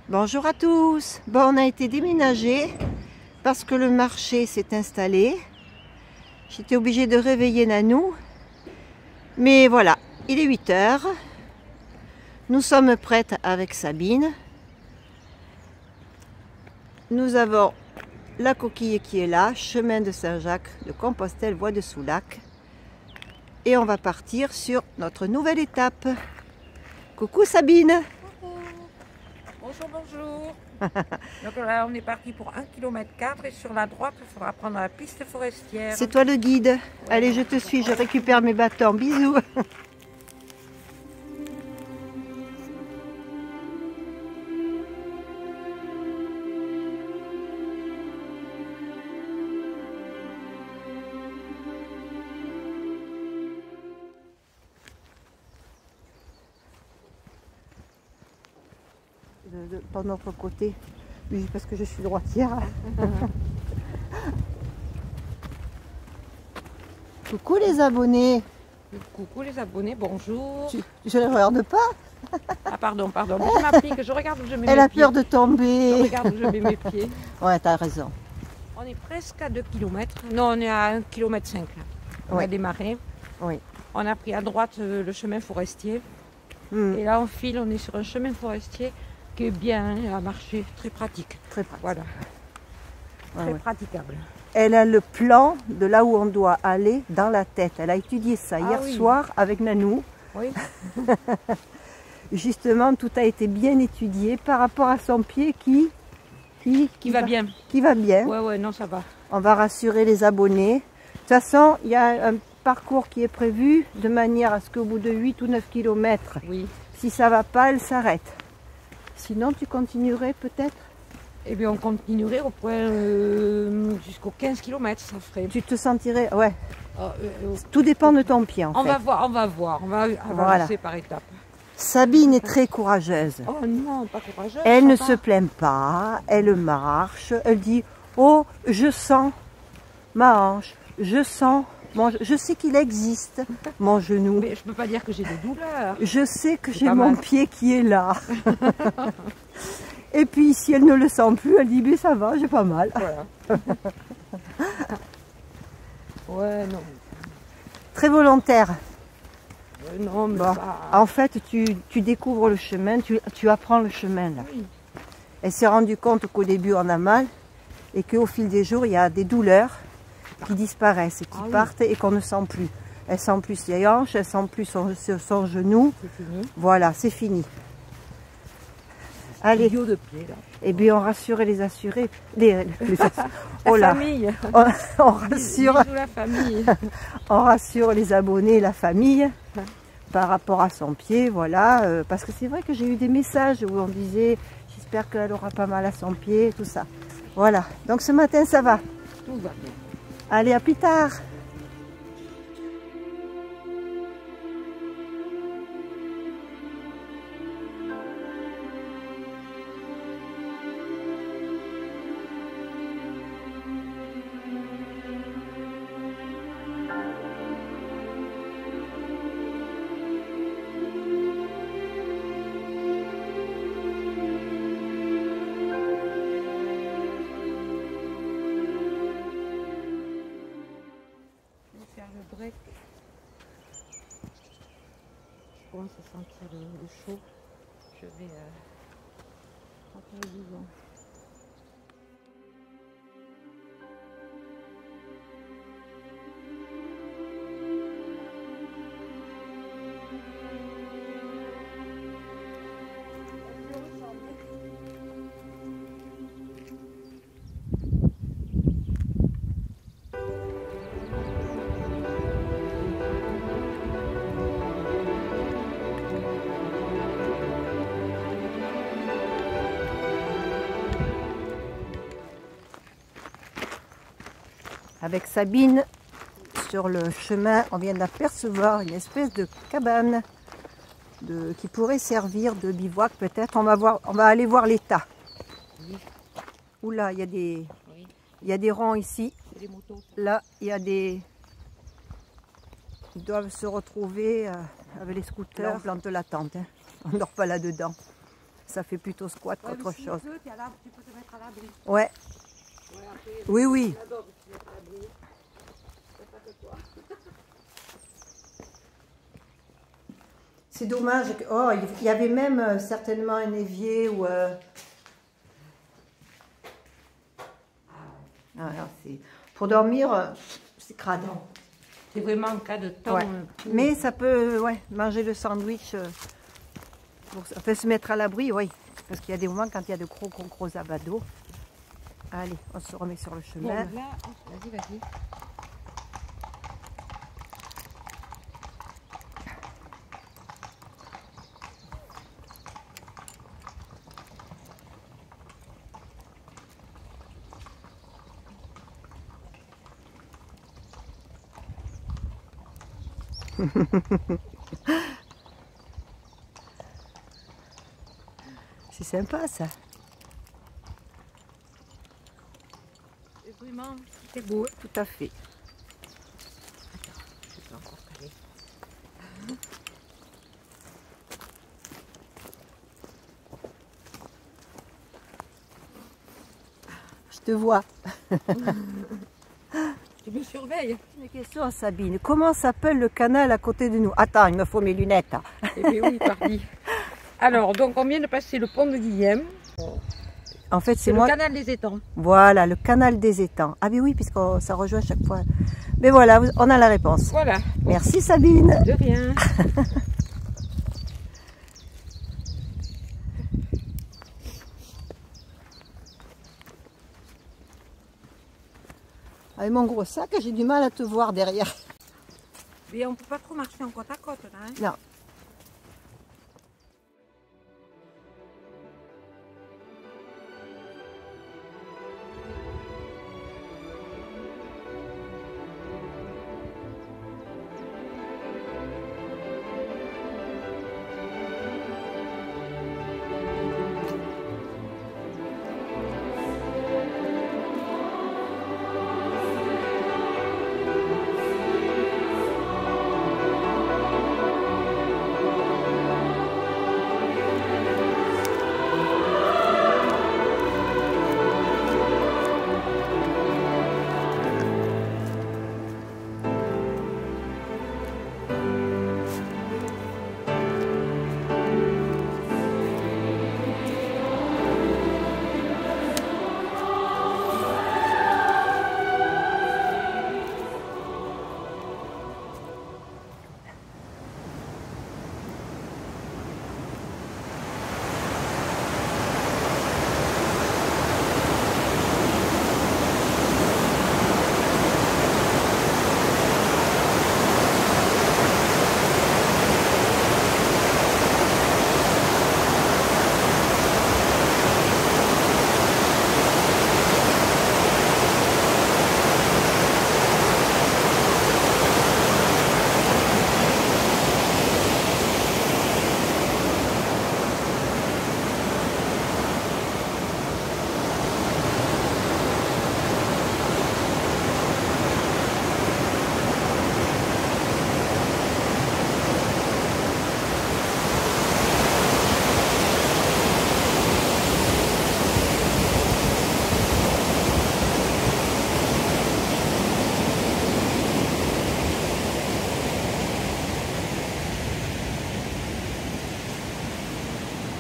Bonjour à tous. Bon, on a été déménagé parce que le marché s'est installé. J'étais obligée de réveiller Nanou. Mais voilà, il est 8 h. Nous sommes prêtes avec Sabine. Nous avons la coquille qui est là, chemin de Saint-Jacques de Compostelle, voie de Soulac. Et on va partir sur notre nouvelle étape. Coucou Sabine. Bonjour, bonjour. Donc là, on est parti pour 1,4 km et sur la droite, il faudra prendre la piste forestière. C'est toi le guide. Allez, je te suis, je récupère mes bâtons. Bisous. Par notre côté, oui, parce que je suis droitière. Coucou les abonnés. Coucou les abonnés, bonjour. Je ne regarde pas. Ah pardon, je m'applique, je regarde où je mets mes pieds. Elle a peur de tomber. Je regarde où je mets mes pieds. Ouais, t'as raison. On est presque à 2 km. Non, on est à 1,5 km là. On Ouais. a démarré. Oui. On a pris à droite le chemin forestier. Et là on file, on est sur un chemin forestier qui est bien à marcher, très pratique. Très pratique. Voilà. Ouais, Très ouais. praticable. Elle a le plan de là où on doit aller dans la tête. Elle a étudié ça hier oui. soir avec Nanou. Oui. Justement, tout a été bien étudié par rapport à son pied qui va bien. Qui va bien. Ouais, non, ça va. On va rassurer les abonnés. De toute façon, il y a un parcours qui est prévu de manière à ce qu'au bout de 8 ou 9 km, Oui. si ça ne va pas, elle s'arrête. Sinon, tu continuerais peut-être? Eh bien, on continuerait au point jusqu'au 15 km, ça ferait. Tu te sentirais... Ouais, Ah, tout dépend de ton pied en on fait. va voir, on va avancer Voilà. par étapes. Sabine est très courageuse. Oh non, pas courageuse. Elle ça ne va. se plaint pas, elle marche, elle dit « Oh, je sens ma hanche, je sens, je sais qu'il existe, mon genou. Mais je peux pas dire que j'ai des douleurs. Je sais que C'est j'ai pas mon mal. pied qui est là. » Et puis si elle ne le sent plus, elle dit « Mais ça va, j'ai pas mal. Voilà. Ouais, non. » Très volontaire. Non, mais Bon. pas... En fait, tu découvres le chemin, tu apprends le chemin là. Oui. Elle s'est rendue compte qu'au début on a mal et qu'au fil des jours il y a des douleurs qui disparaissent et qui oui. partent et qu'on ne sent plus. Elle sent plus ses hanches, elle sent plus son genou. C'est fini. Voilà, c'est fini. Allez, Idiot de pied, là. et bien on rassure les assurés. Oh La là, famille. on rassure, Bisous la famille. on rassure les abonnés, la famille par rapport à son pied, voilà. Parce que c'est vrai que j'ai eu des messages où on disait j'espère qu'elle aura pas mal à son pied, tout ça. Voilà, donc ce matin ça va. Tout va bien. Allez, à plus tard. Faire le break. Je commence à sentir le chaud. Je vais rentrer le bouillon. Avec Sabine, sur le chemin, on vient d'apercevoir une espèce de cabane qui pourrait servir de bivouac peut-être. On va aller voir l'état. Oui. Oula, il y a des, Oui. il y a des ronds ici. C'est les motos. Là, il y a des... Ils doivent se retrouver avec les scooters. Là, on plante la tente. Hein. On ne dort pas là-dedans. Ça fait plutôt squat qu'autre chose. Tu peux te mettre à l'abri. Ouais. Oui, oui. J'adore te mettre à l'abri. C'est pas que toi. C'est dommage. Oh, il y avait même certainement un évier ou... Pour dormir, c'est crade. C'est vraiment en cas de temps. Ouais. Mais ça peut manger le sandwich, ça peut se mettre à l'abri, oui. Parce qu'il y a des moments quand il y a de gros abados. Allez, on se remet sur le chemin. Bon, là, vas-y, vas-y. C'est sympa ça. Vraiment, c'est beau. Tout à fait. Attends, je peux encore caler. Je te vois. Tu me surveilles. Une question, Sabine. Comment s'appelle le canal à côté de nous? Attends, il me faut mes lunettes. Eh bien oui, pardi. Alors, donc on vient de passer le pont de Guillaume. En fait, C'est moi. le canal des étangs. Voilà, le canal des étangs. Ah oui, puisque ça rejoint à chaque fois. Mais voilà, on a la réponse. Voilà. Merci Sabine. De rien. Avec mon gros sac, j'ai du mal à te voir derrière. Mais on ne peut pas trop marcher en côte à côte là. Hein. Non.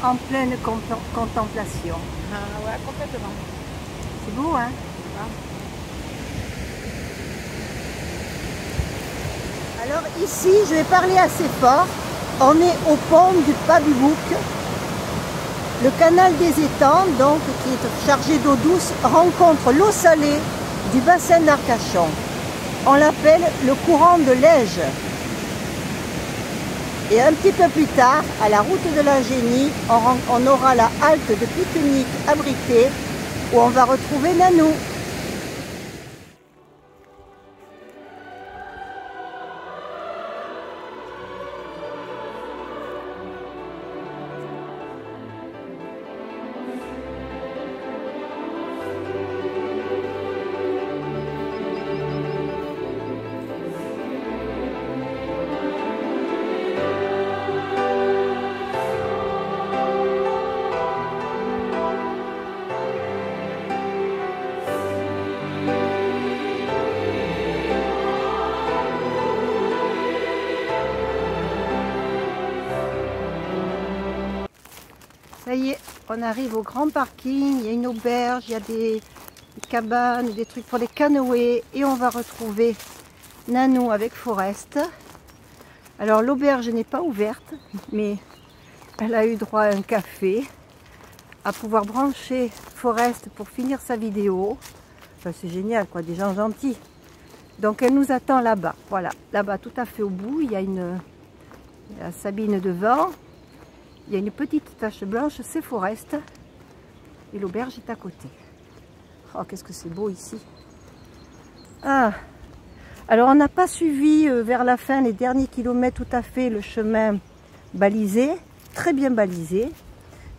En pleine contemplation. Ah ouais, complètement. C'est beau, hein? Alors ici, je vais parler assez fort. On est au pont du Pas du Bouc. Le canal des étangs, donc, qui est chargé d'eau douce, rencontre l'eau salée du bassin d'Arcachon. On l'appelle le courant de l'Ège. Et un petit peu plus tard, à la route de la Génie, on aura la halte de pique-nique abritée où on va retrouver Nanou. est, on arrive au grand parking, il y a une auberge, il y a des cabanes, des trucs pour les canoës et on va retrouver Nanou avec Forest. Alors l'auberge n'est pas ouverte, mais elle a eu droit à un café, à pouvoir brancher Forest pour finir sa vidéo. Enfin, c'est génial quoi, des gens gentils. Donc elle nous attend là-bas, voilà, là-bas tout à fait au bout, il y a la Sabine devant, il y a une petite tache blanche, c'est Forest, et l'auberge est à côté. Oh, qu'est-ce que c'est beau ici. Ah, alors on n'a pas suivi vers la fin, les derniers kilomètres, tout à fait le chemin balisé, très bien balisé,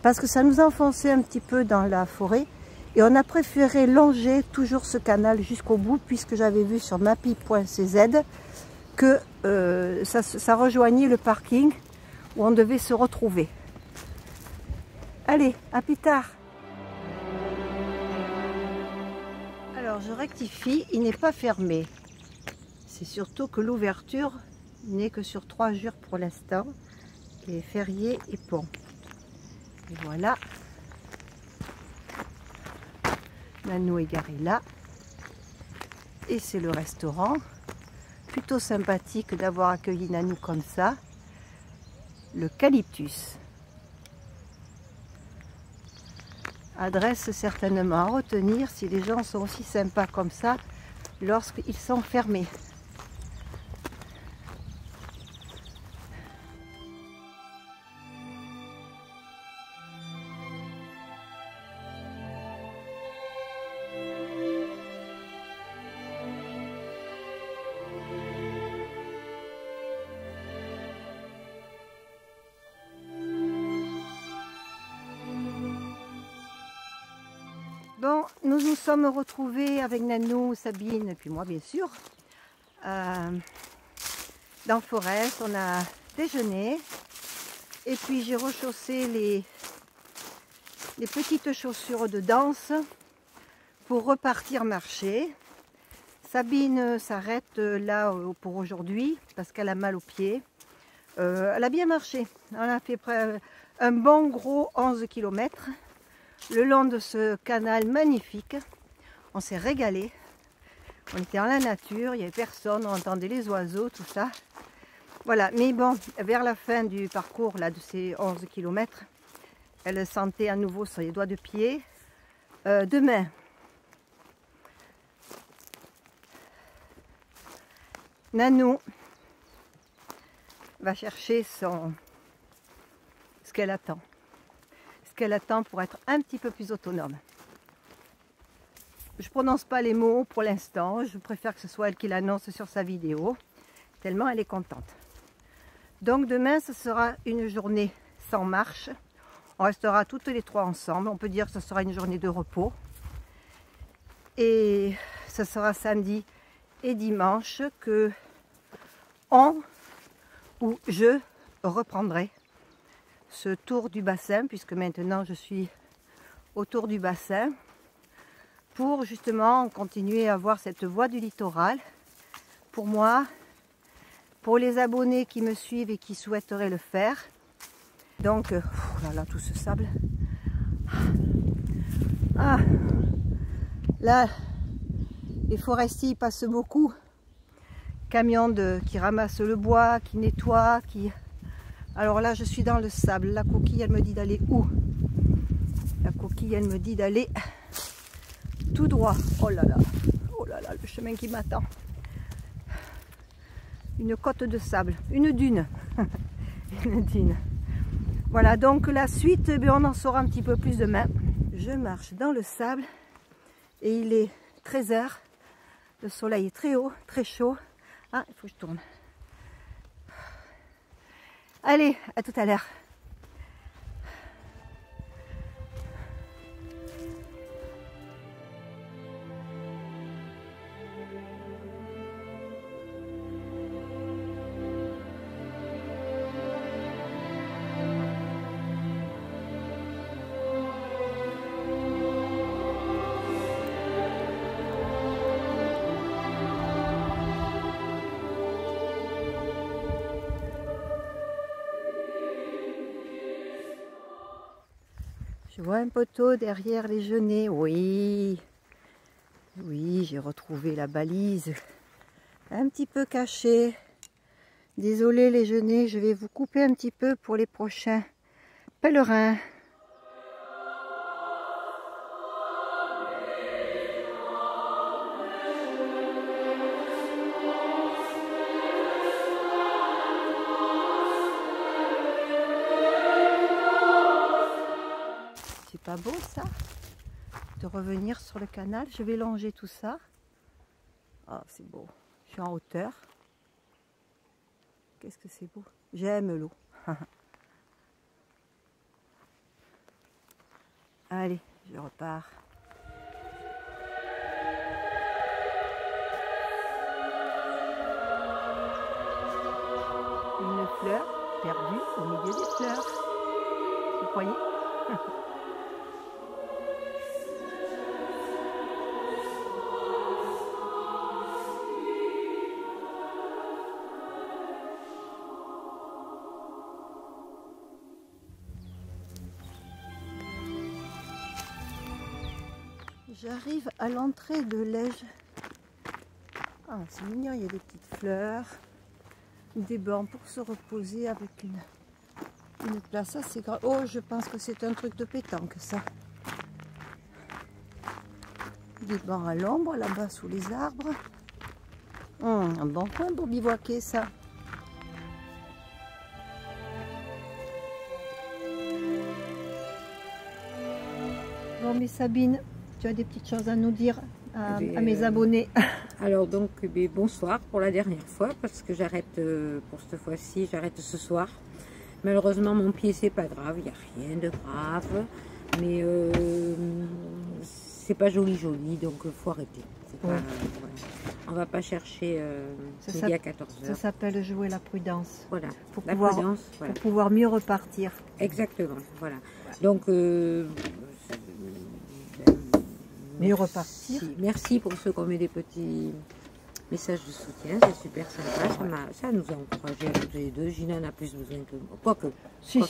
parce que ça nous enfonçait un petit peu dans la forêt. Et on a préféré longer toujours ce canal jusqu'au bout, puisque j'avais vu sur mapi.cz que ça rejoignait le parking où on devait se retrouver. Allez, à plus tard. Alors je rectifie, il n'est pas fermé. C'est surtout que l'ouverture n'est que sur 3 jours pour l'instant, et férié et pont. Et voilà. Nanou est garée là. Et c'est le restaurant. Plutôt sympathique d'avoir accueilli Nanou comme ça. L'Eucalyptus. Adresse certainement à retenir si les gens sont aussi sympas comme ça lorsqu'ils sont fermés. Bon, nous nous sommes retrouvés avec Nanou, Sabine et puis moi bien sûr dans Forest. On a déjeuné et puis j'ai rechaussé les petites chaussures de danse pour repartir marcher. Sabine s'arrête là pour aujourd'hui parce qu'elle a mal aux pieds. Elle a bien marché, on a fait un bon gros 11 km. Le long de ce canal magnifique, on s'est régalé. On était dans la nature, il n'y avait personne, on entendait les oiseaux, tout ça. Voilà, mais bon, vers la fin du parcours là, de ces 11 km, elle sentait à nouveau sur les doigts de pied. Demain, Nanou va chercher ce qu'elle attend. Qu'elle attend pour être un petit peu plus autonome. Je ne prononce pas les mots pour l'instant, je préfère que ce soit elle qui l'annonce sur sa vidéo, tellement elle est contente. Donc demain, ce sera une journée sans marche. On restera toutes les trois ensemble, on peut dire que ce sera une journée de repos. Et ce sera samedi et dimanche que je reprendrai ce tour du bassin, puisque maintenant je suis autour du bassin, pour justement continuer à voir cette voie du littoral. Pour moi, pour les abonnés qui me suivent et qui souhaiteraient le faire. Donc, oh là là, tout ce sable. Ah, là, les forestiers passent beaucoup. Camions qui ramassent le bois, qui nettoient, qui... Alors là, je suis dans le sable. La coquille, elle me dit d'aller où? La coquille, elle me dit d'aller tout droit. Oh là là, le chemin qui m'attend. Une côte de sable, une dune. Une dune. Voilà, donc la suite, on en saura un petit peu plus demain. Je marche dans le sable et il est 13 h. Le soleil est très haut, très chaud. Ah, il faut que je tourne. Allez, à tout à l'heure. Je vois un poteau derrière les genêts. Oui, oui, j'ai retrouvé la balise. Un petit peu cachée. Désolé les genêts, je vais vous couper un petit peu pour les prochains pèlerins. C'est pas beau ça, de revenir sur le canal. Je vais longer tout ça. Oh, c'est beau. Je suis en hauteur. Qu'est-ce que c'est beau. J'aime l'eau. Allez, je repars. Une fleur perdue au milieu des fleurs. Vous croyez? J'arrive à l'entrée de l'Ège. Ah, c'est mignon, il y a des petites fleurs, des bancs pour se reposer avec une place assez grande. Oh, je pense que c'est un truc de pétanque, ça. Des bancs à l'ombre, là-bas sous les arbres. Un bon coin pour bivouaquer, ça. Bon, mais Sabine, tu as des petites choses à nous dire à mes abonnés. Alors donc, bonsoir pour la dernière fois, parce que j'arrête pour cette fois-ci, j'arrête ce soir. Malheureusement, mon pied, c'est pas grave, il n'y a rien de grave, mais c'est pas joli, donc faut arrêter. Pas, voilà. On va pas chercher midi à 14 h. Ça s'appelle jouer la prudence. Voilà, pour la pouvoir, prudence, voilà. Pour pouvoir mieux repartir. Exactement, voilà. Donc, mieux repartir. Merci pour ceux qui ont mis des petits messages de soutien, c'est super sympa. Ça nous a encouragés à toutes les deux. Gina en a plus besoin que moi. Quoique. Si,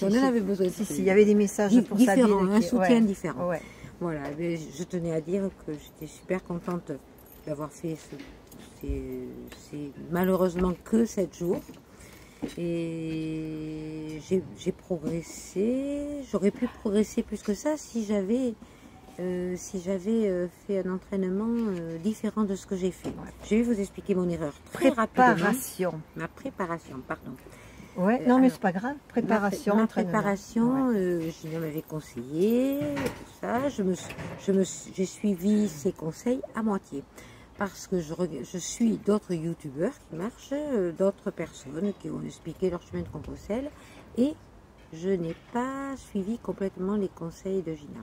on en avait besoin. Il y avait des messages pour différents, Sabine. Un soutien différent. Ouais. Voilà, mais je tenais à dire que j'étais super contente d'avoir fait c'est malheureusement que 7 jours. Et j'ai progressé. J'aurais pu progresser plus que ça si j'avais fait un entraînement différent de ce que j'ai fait. Ouais. Je vais vous expliquer mon erreur très rapidement. Ma préparation, pardon. Ouais, non mais c'est pas grave. Préparation, ma préparation, Gina m'avait conseillé, tout ça. J'ai suivi ses conseils à moitié. Parce que je suis d'autres youtubeurs qui marchent, d'autres personnes qui ont expliqué leur chemin de Compostelle. Et je n'ai pas suivi complètement les conseils de Gina.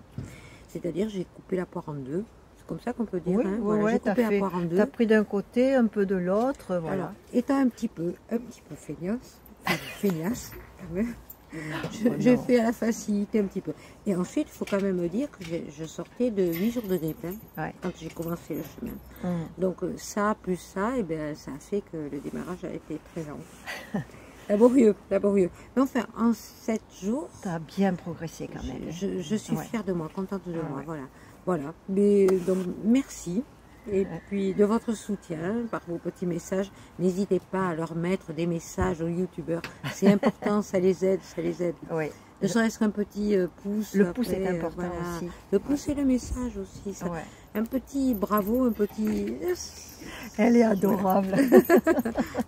C'est-à-dire, j'ai coupé la poire en deux. C'est comme ça qu'on peut dire. Oui, hein. Voilà, j'ai coupé la poire en deux. Tu as pris d'un côté, un peu de l'autre. Voilà. Alors, étant un petit peu feignasse, quand même, j'ai fait à la facilité un petit peu. Et ensuite, il faut quand même dire que je sortais de 8 jours de grippe quand j'ai commencé le chemin. Donc, ça, plus ça, et bien, ça a fait que le démarrage a été très lent. Laborieux. Mais enfin, en 7 jours... Tu as bien progressé quand même. Je suis fière de moi, contente de moi, voilà. Mais donc, merci. Et puis, de votre soutien, par vos petits messages, n'hésitez pas à leur mettre des messages aux youtubeurs. C'est important, ça les aide. Oui. Ne serait-ce qu'un petit pouce. Le pouce est important aussi. Le pouce et le message aussi. Ça. Un petit bravo, un petit... Elle est adorable.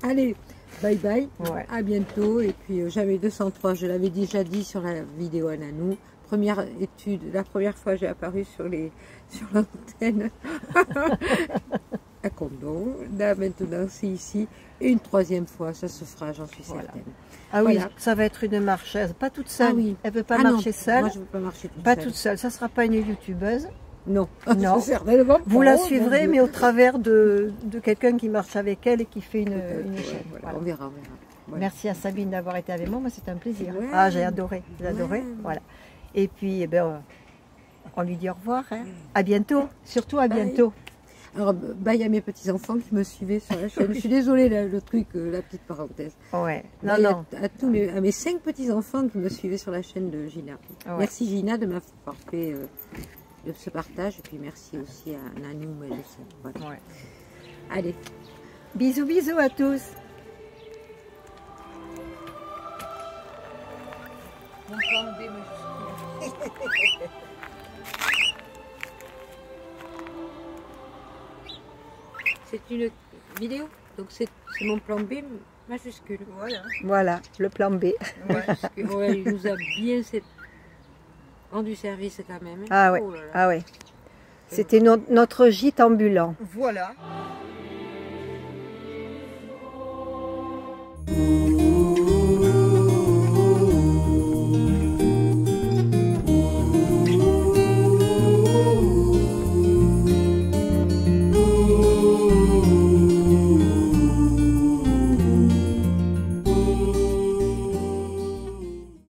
Allez, bye bye, à bientôt. Et puis j'avais 203, je l'avais déjà dit sur la vidéo à Nanou. Première étude, la première fois j'ai apparu sur l'antenne à Condon. Là maintenant c'est ici. Et une troisième fois, ça se fera, j'en suis certaine. Ah oui, ça va être une marcheuse, pas toute seule. Elle ne veut pas marcher seule. Moi je ne veux pas marcher toute seule. Ça ne sera pas une youtubeuse. Non, vous la suivrez, mais au travers de quelqu'un qui marche avec elle et qui fait une chaîne. Voilà. On verra. Merci à Sabine d'avoir été avec moi, c'était un plaisir. Ah, j'ai adoré, voilà. Et puis, on lui dit au revoir. Hein. À bientôt, surtout à bientôt. Alors, bah, il y a mes petits-enfants qui me suivaient sur la chaîne. Je suis désolée, là, le truc, la petite parenthèse. Ouais. Bah, Non, il y a non. à mes 5 petits-enfants qui me suivaient sur la chaîne de Gina. Ouais. Merci Gina de m'avoir fait de ce partage. Et puis merci aussi à Nanou, voilà. Ouais. Allez. Bisous, bisous à tous. Mon plan B majuscule. C'est une vidéo, donc c'est mon plan B majuscule. Voilà. Voilà, le plan B. Majuscule. Ouais, il nous a bien rendu service quand même. Hein. Ah ouais, Oh là là. ah ouais. C'était notre gîte ambulant. Voilà.